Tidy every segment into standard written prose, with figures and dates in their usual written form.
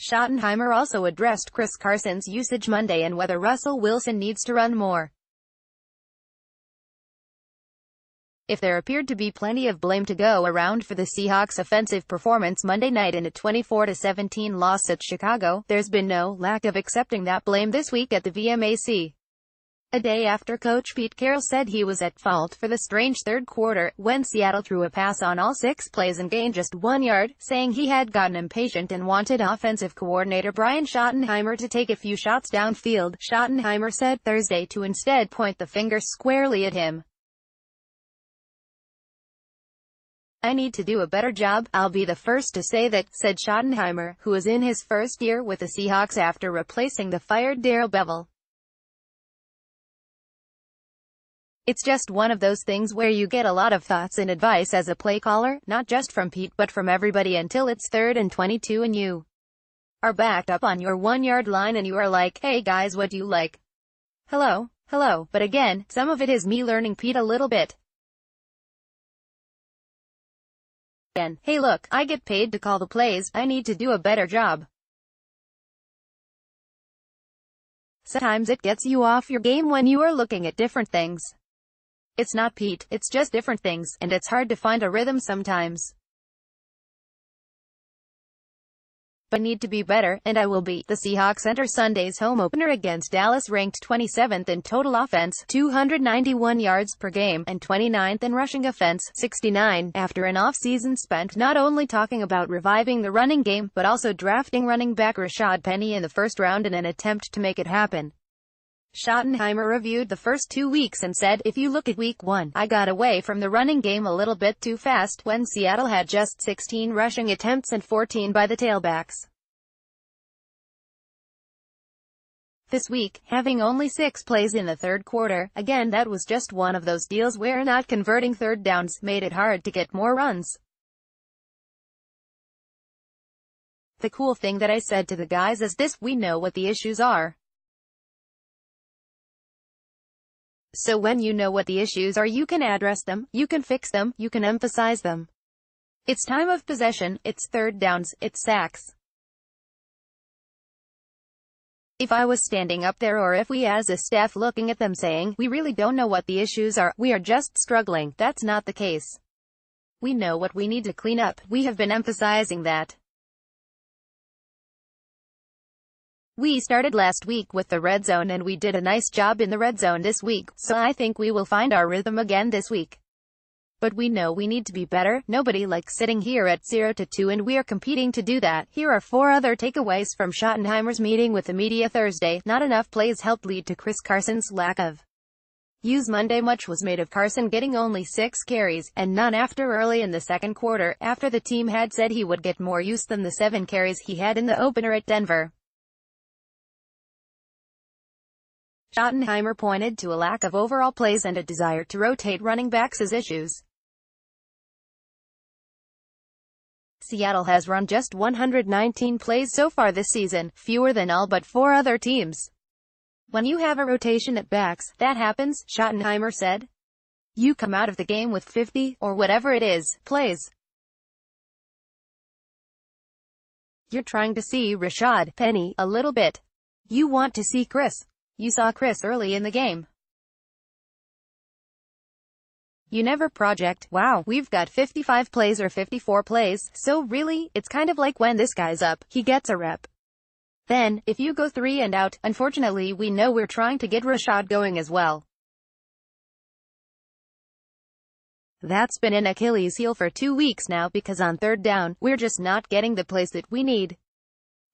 Schottenheimer also addressed Chris Carson's usage Monday and whether Russell Wilson needs to run more. If there appeared to be plenty of blame to go around for the Seahawks' offensive performance Monday night in a 24-17 loss at Chicago, there's been no lack of accepting that blame this week at the VMAC. A day after Coach Pete Carroll said he was at fault for the strange third quarter, when Seattle threw a pass on all 6 plays and gained just 1 yard, saying he had gotten impatient and wanted offensive coordinator Brian Schottenheimer to take a few shots downfield, Schottenheimer said Thursday to instead point the finger squarely at him. "I need to do a better job, I'll be the first to say that," said Schottenheimer, who is in his first year with the Seahawks after replacing the fired Darrell Bevell. "It's just one of those things where you get a lot of thoughts and advice as a play caller, not just from Pete but from everybody until it's 3rd and 22 and you are backed up on your 1-yard line and you are like, hey guys, what do you like? Hello, but again, some of it is me learning Pete a little bit. And, hey look, I get paid to call the plays, I need to do a better job. Sometimes it gets you off your game when you are looking at different things. It's not Pete, it's just different things, and it's hard to find a rhythm sometimes. But I need to be better, and I will be." The Seahawks enter Sunday's home opener against Dallas ranked 27th in total offense, 291 yards per game, and 29th in rushing offense, 69, after an off-season spent not only talking about reviving the running game, but also drafting running back Rashad Penny in the first round in an attempt to make it happen. Schottenheimer reviewed the first 2 weeks and said, "If you look at week 1, I got away from the running game a little bit too fast, when Seattle had just 16 rushing attempts and 14 by the tailbacks. This week, having only 6 plays in the third quarter, again that was just one of those deals where not converting third downs made it hard to get more runs. The cool thing that I said to the guys is this: we know what the issues are. So when you know what the issues are, you can address them, you can fix them, you can emphasize them. It's time of possession, it's third downs, it's sacks. If I was standing up there, or if we as a staff looking at them saying, we really don't know what the issues are, we are just struggling, that's not the case. We know what we need to clean up, we have been emphasizing that. We started last week with the red zone and we did a nice job in the red zone this week, so I think we will find our rhythm again this week. But we know we need to be better. Nobody likes sitting here at 0-2 and we are competing to do that." Here are 4 other takeaways from Schottenheimer's meeting with the media Thursday. Not enough plays helped lead to Chris Carson's lack of use Monday. Much was made of Carson getting only 6 carries, and none after early in the second quarter, after the team had said he would get more use than the 7 carries he had in the opener at Denver. Schottenheimer pointed to a lack of overall plays and a desire to rotate running backs as issues. Seattle has run just 119 plays so far this season, fewer than all but 4 other teams. When you have a rotation at backs, that happens, Schottenheimer said. You come out of the game with 50, or whatever it is, plays. You're trying to see Rashad Penny a little bit. You want to see Chris. You saw Chris early in the game. You never project, wow, we've got 55 plays or 54 plays, so really, it's kind of like when this guy's up, he gets a rep. Then, if you go 3 and out, unfortunately we know we're trying to get Rashad going as well. That's been an Achilles heel for 2 weeks now because on third down, we're just not getting the plays that we need.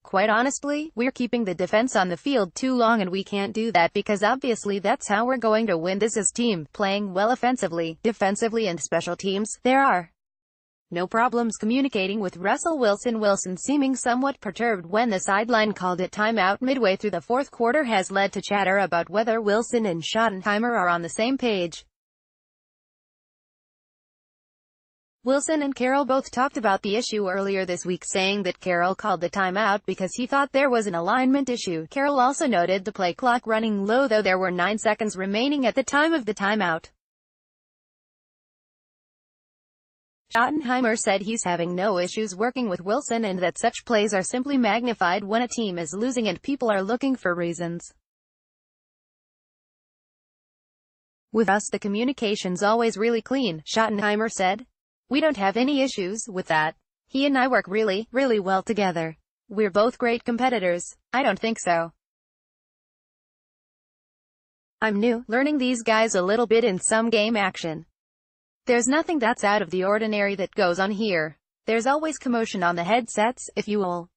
Quite honestly, we're keeping the defense on the field too long and we can't do that because obviously that's how we're going to win this as team, playing well offensively, defensively and special teams. There are no problems communicating with Russell Wilson. Wilson seeming somewhat perturbed when the sideline called it timeout midway through the fourth quarter has led to chatter about whether Wilson and Schottenheimer are on the same page. Wilson and Carroll both talked about the issue earlier this week, saying that Carroll called the timeout because he thought there was an alignment issue. Carroll also noted the play clock running low, though there were 9 seconds remaining at the time of the timeout. Schottenheimer said he's having no issues working with Wilson and that such plays are simply magnified when a team is losing and people are looking for reasons. With us the communication's always really clean, Schottenheimer said. We don't have any issues with that. He and I work really, really well together. We're both great competitors. I don't think so. I'm new, learning these guys a little bit in some game action. There's nothing that's out of the ordinary that goes on here. There's always commotion on the headsets, if you will.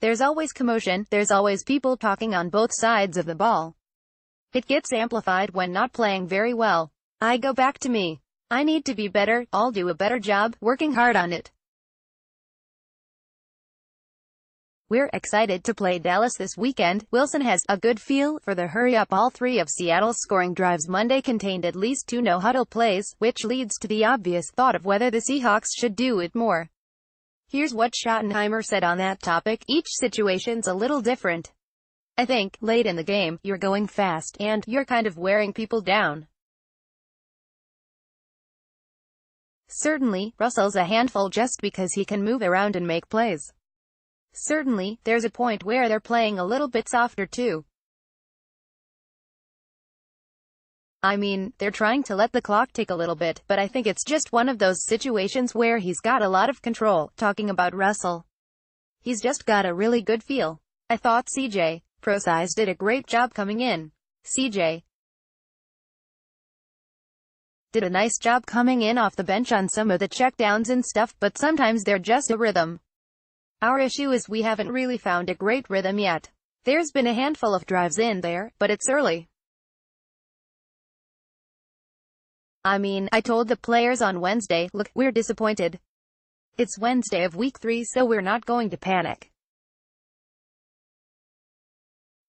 There's always commotion, there's always people talking on both sides of the ball. It gets amplified when not playing very well. I go back to me. I need to be better, I'll do a better job, working hard on it. We're excited to play Dallas this weekend. Wilson has a good feel for the hurry-up. All three of Seattle's scoring drives Monday contained at least 2 no-huddle plays, which leads to the obvious thought of whether the Seahawks should do it more. Here's what Schottenheimer said on that topic. Each situation's a little different. I think, late in the game, you're going fast, and you're kind of wearing people down. Certainly, Russell's a handful just because he can move around and make plays. Certainly, there's a point where they're playing a little bit softer too. I mean, they're trying to let the clock tick a little bit, but I think it's just one of those situations where he's got a lot of control. Talking about Russell, he's just got a really good feel. I thought CJ Prosize did a great job coming in. CJ did a nice job coming in off the bench on some of the checkdowns and stuff, but sometimes they're just a rhythm. Our issue is we haven't really found a great rhythm yet. There's been a handful of drives in there, but it's early. I mean, I told the players on Wednesday, look, we're disappointed. It's Wednesday of week 3, so we're not going to panic.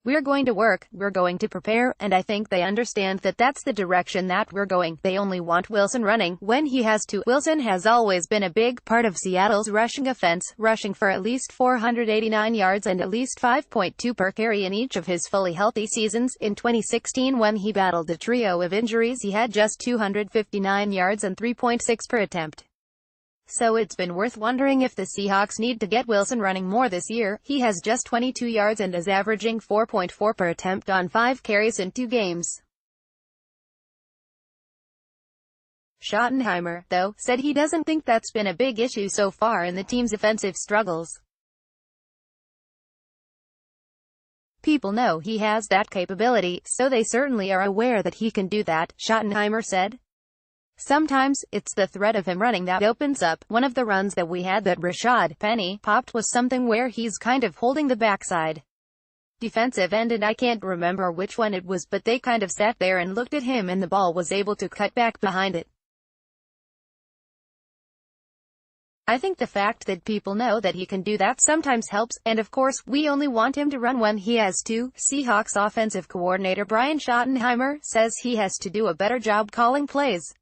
We're going to work, we're going to prepare, and I think they understand that that's the direction that we're going. They only want Wilson running when he has to. Wilson has always been a big part of Seattle's rushing offense, rushing for at least 489 yards and at least 5.2 per carry in each of his fully healthy seasons. In 2016, when he battled a trio of injuries, he had just 259 yards and 3.6 per attempt. So it's been worth wondering if the Seahawks need to get Wilson running more this year. He has just 22 yards and is averaging 4.4 per attempt on 5 carries in 2 games. Schottenheimer, though, said he doesn't think that's been a big issue so far in the team's offensive struggles. People know he has that capability, so they certainly are aware that he can do that, Schottenheimer said. Sometimes, it's the threat of him running that opens up. One of the runs that we had that Rashad Penny popped was something where he's kind of holding the backside defensive end, and I can't remember which one it was, but they kind of sat there and looked at him and the ball was able to cut back behind it. I think the fact that people know that he can do that sometimes helps, and of course, we only want him to run when he has to. Seahawks offensive coordinator Brian Schottenheimer says he has to do a better job calling plays.